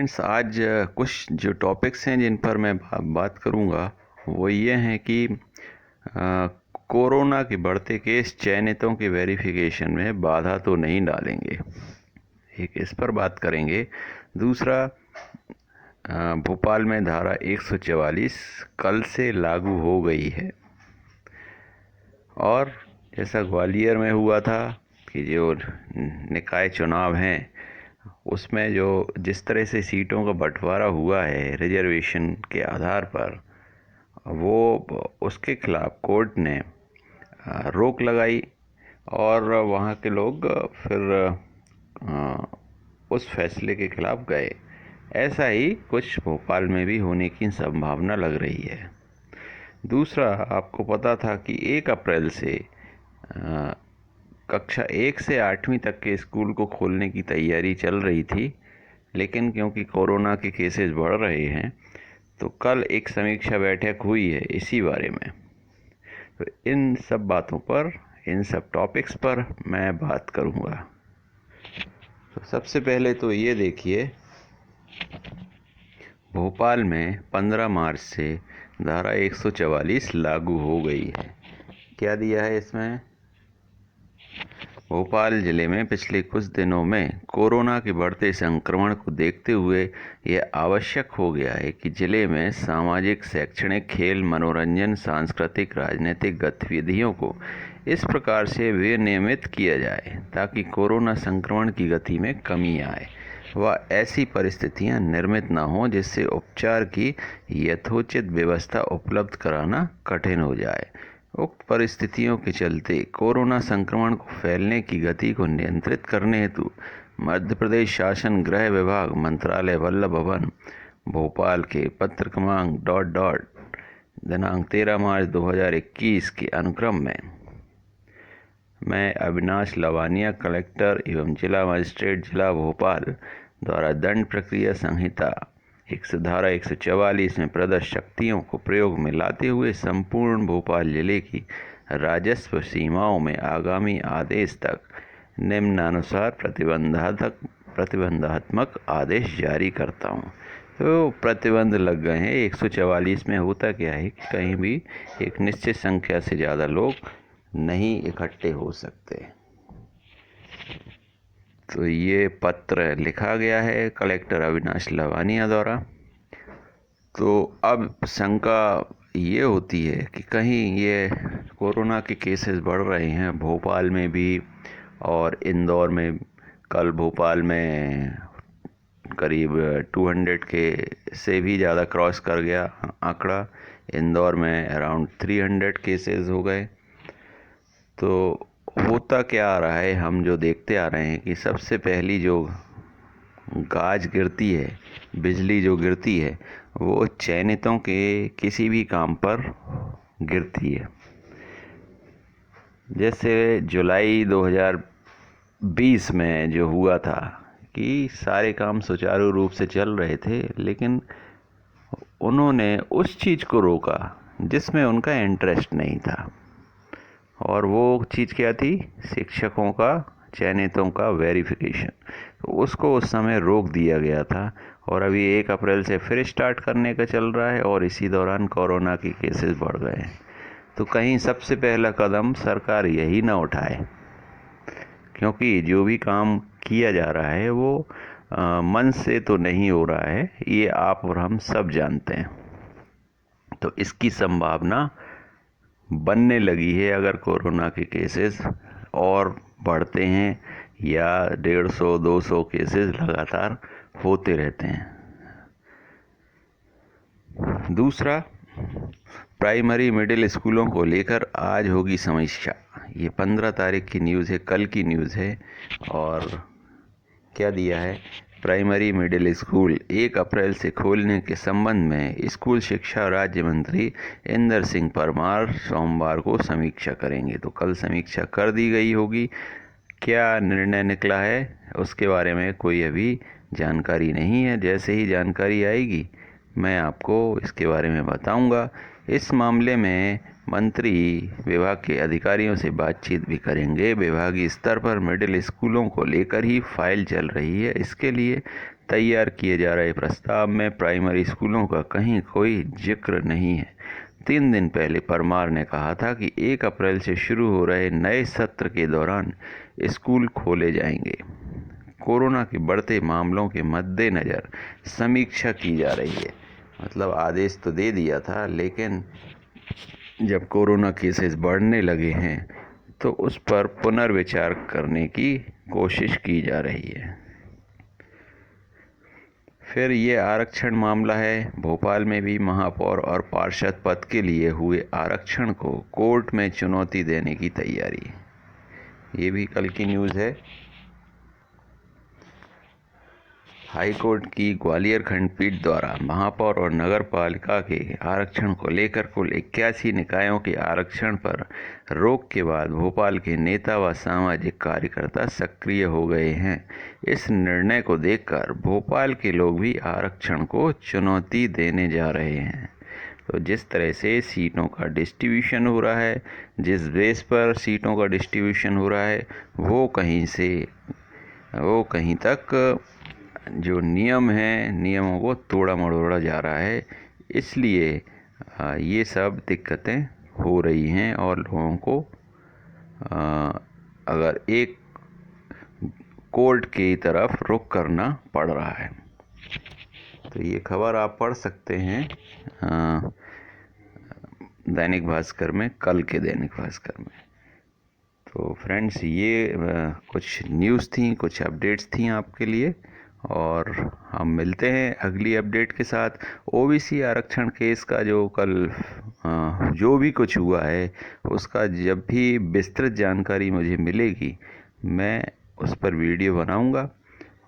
Friends, आज कुछ जो टॉपिक्स हैं जिन पर मैं बात करूंगा वो ये हैं कि कोरोना के बढ़ते केस चयनितों के वेरिफिकेशन में बाधा तो नहीं डालेंगे। एक इस पर बात करेंगे। दूसरा, भोपाल में धारा 144 कल से लागू हो गई है और जैसा ग्वालियर में हुआ था कि जो निकाय चुनाव हैं उसमें जो जिस तरह से सीटों का बंटवारा हुआ है रिजर्वेशन के आधार पर, वो उसके खिलाफ कोर्ट ने रोक लगाई और वहाँ के लोग फिर उस फैसले के खिलाफ गए। ऐसा ही कुछ भोपाल में भी होने की संभावना लग रही है। दूसरा, आपको पता था कि 1 अप्रैल से कक्षा 1 से 8वीं तक के स्कूल को खोलने की तैयारी चल रही थी, लेकिन क्योंकि कोरोना के केसेस बढ़ रहे हैं तो कल एक समीक्षा बैठक हुई है इसी बारे में। तो इन सब बातों पर, इन सब टॉपिक्स पर मैं बात करूंगा। तो सबसे पहले तो ये देखिए, भोपाल में 15 मार्च से धारा 144 लागू हो गई है। क्या दिया है इसमें? भोपाल जिले में पिछले कुछ दिनों में कोरोना के बढ़ते संक्रमण को देखते हुए यह आवश्यक हो गया है कि जिले में सामाजिक, शैक्षणिक, खेल, मनोरंजन, सांस्कृतिक, राजनीतिक गतिविधियों को इस प्रकार से विनियमित किया जाए ताकि कोरोना संक्रमण की गति में कमी आए व ऐसी परिस्थितियां निर्मित न हों जिससे उपचार की यथोचित व्यवस्था उपलब्ध कराना कठिन हो जाए। उक्त परिस्थितियों के चलते कोरोना संक्रमण को फैलने की गति को नियंत्रित करने हेतु मध्य प्रदेश शासन गृह विभाग मंत्रालय वल्लभ भवन भोपाल के पत्र क्रमांक ... दिनांक 13 मार्च 2021 के अनुक्रम में मैं अविनाश लवानिया, कलेक्टर एवं जिला मजिस्ट्रेट जिला भोपाल द्वारा दंड प्रक्रिया संहिता धारा 144 में प्रदत्त शक्तियों को प्रयोग में लाते हुए संपूर्ण भोपाल जिले की राजस्व सीमाओं में आगामी आदेश तक निम्नानुसार प्रतिबंधात्मक आदेश जारी करता हूँ। तो प्रतिबंध लग गए हैं। 144 में होता क्या है कि कहीं भी एक निश्चित संख्या से ज़्यादा लोग नहीं इकट्ठे हो सकते। तो ये पत्र लिखा गया है कलेक्टर अविनाश लवानिया द्वारा। तो अब शंका ये होती है कि कहीं ये कोरोना के केसेस बढ़ रहे हैं भोपाल में भी और इंदौर में। कल भोपाल में करीब 200 के से भी ज़्यादा क्रॉस कर गया आंकड़ा। इंदौर में अराउंड 300 केसेस हो गए। तो होता क्या आ रहा है, हम जो देखते आ रहे हैं कि सबसे पहली जो गाज गिरती है, बिजली जो गिरती है, वो चयनितों के किसी भी काम पर गिरती है। जैसे जुलाई 2020 में जो हुआ था कि सारे काम सुचारू रूप से चल रहे थे, लेकिन उन्होंने उस चीज़ को रोका जिसमें उनका इंटरेस्ट नहीं था, और वो चीज़ क्या थी? शिक्षकों का, चयनितों का वेरिफिकेशन। तो उसको उस समय रोक दिया गया था और अभी 1 अप्रैल से फिर स्टार्ट करने का चल रहा है और इसी दौरान कोरोना के केसेस बढ़ गए हैं। तो कहीं सबसे पहला कदम सरकार यही ना उठाए, क्योंकि जो भी काम किया जा रहा है वो मन से तो नहीं हो रहा है, ये आप और हम सब जानते हैं। तो इसकी संभावना बनने लगी है अगर कोरोना के केसेस और बढ़ते हैं या 150-200 केसेस लगातार होते रहते हैं। दूसरा, प्राइमरी मिडिल स्कूलों को लेकर आज होगी समीक्षा। ये 15 तारीख की न्यूज़ है, कल की न्यूज़ है। और क्या दिया है? प्राइमरी मिडिल स्कूल 1 अप्रैल से खोलने के संबंध में स्कूल शिक्षा राज्य मंत्री इंदर सिंह परमार सोमवार को समीक्षा करेंगे। तो कल समीक्षा कर दी गई होगी। क्या निर्णय निकला है उसके बारे में कोई अभी जानकारी नहीं है। जैसे ही जानकारी आएगी मैं आपको इसके बारे में बताऊंगा। इस मामले में मंत्री विभाग के अधिकारियों से बातचीत भी करेंगे। विभागीय स्तर पर मिडिल स्कूलों को लेकर ही फाइल चल रही है। इसके लिए तैयार किए जा रहे प्रस्ताव में प्राइमरी स्कूलों का कहीं कोई जिक्र नहीं है। 3 दिन पहले परमार ने कहा था कि 1 अप्रैल से शुरू हो रहे नए सत्र के दौरान स्कूल खोले जाएंगे। कोरोना के बढ़ते मामलों के मद्देनज़र समीक्षा की जा रही है। मतलब आदेश तो दे दिया था, लेकिन जब कोरोना केसेस बढ़ने लगे हैं तो उस पर पुनर्विचार करने की कोशिश की जा रही है। फिर ये आरक्षण मामला है। भोपाल में भी महापौर और पार्षद पद के लिए हुए आरक्षण को कोर्ट में चुनौती देने की तैयारी। ये भी कल की न्यूज़ है। हाईकोर्ट की ग्वालियर खंडपीठ द्वारा महापौर और नगर पालिका के आरक्षण को लेकर कुल 81 निकायों के आरक्षण पर रोक के बाद भोपाल के नेता व सामाजिक कार्यकर्ता सक्रिय हो गए हैं। इस निर्णय को देखकर भोपाल के लोग भी आरक्षण को चुनौती देने जा रहे हैं। तो जिस तरह से सीटों का डिस्ट्रीब्यूशन हो रहा है, जिस बेस पर सीटों का डिस्ट्रीब्यूशन हो रहा है, वो कहीं तक जो नियम हैं, नियमों को तोड़ा मरोड़ा जा रहा है। इसलिए ये सब दिक्कतें हो रही हैं और लोगों को अगर एक कोर्ट की तरफ रुख करना पड़ रहा है। तो ये खबर आप पढ़ सकते हैं दैनिक भास्कर में, कल के दैनिक भास्कर में। तो फ्रेंड्स, ये कुछ न्यूज़ थी, कुछ अपडेट्स थी आपके लिए, और हम मिलते हैं अगली अपडेट के साथ। ओबीसी आरक्षण केस का जो कल जो भी कुछ हुआ है उसका जब भी विस्तृत जानकारी मुझे मिलेगी मैं उस पर वीडियो बनाऊंगा।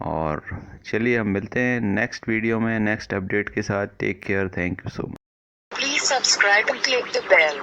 और चलिए हम मिलते हैं नेक्स्ट वीडियो में नेक्स्ट अपडेट के साथ। Take care, thank you so much. Please subscribe and click the bell.